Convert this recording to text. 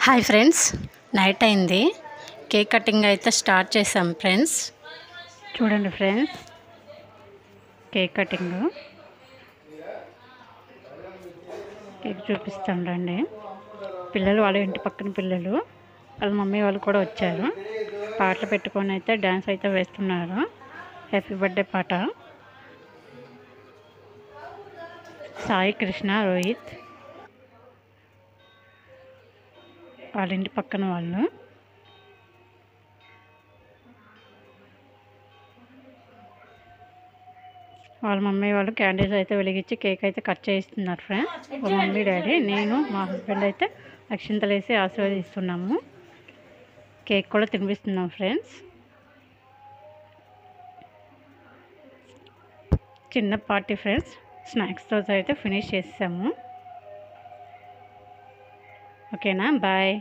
Hi friends, night అయింది. Cake cutting అయితే start చేసాం ఫ్రెండ్స్. చూడండి ఫ్రెండ్స్, కేక్ కటింగ్ కేక్ చూపిస్తాం రండి. పిల్లలు వాళ్ళ ఇంటి పక్కన పిల్లలు వాళ్ళ మమ్మీ వాళ్ళు కూడా వచ్చారు. పాటలు పెట్టుకొని అయితే డ్యాన్స్ అయితే వేస్తున్నారు. హ్యాపీ బర్త్డే పాట. సాయి కృష్ణ, రోహిత్ వాళ్ళ ఇంటి పక్కన వాళ్ళు. వాళ్ళ మమ్మీ వాళ్ళు క్యాండిల్స్ అయితే వెలిగించి కేక్ అయితే కట్ చేయిస్తున్నారు ఫ్రెండ్స్. వాళ్ళ మమ్మీ డాడీ, నేను మా హస్బెండ్ అయితే అక్షింతలు వేసి ఆశీర్వదిస్తున్నాము. కేక్ కూడా తినిపిస్తున్నాం ఫ్రెండ్స్. చిన్న పార్టీ ఫ్రెండ్స్. స్నాక్స్తో అయితే ఫినిష్ చేసాము. ఓకేనా, బాయ్.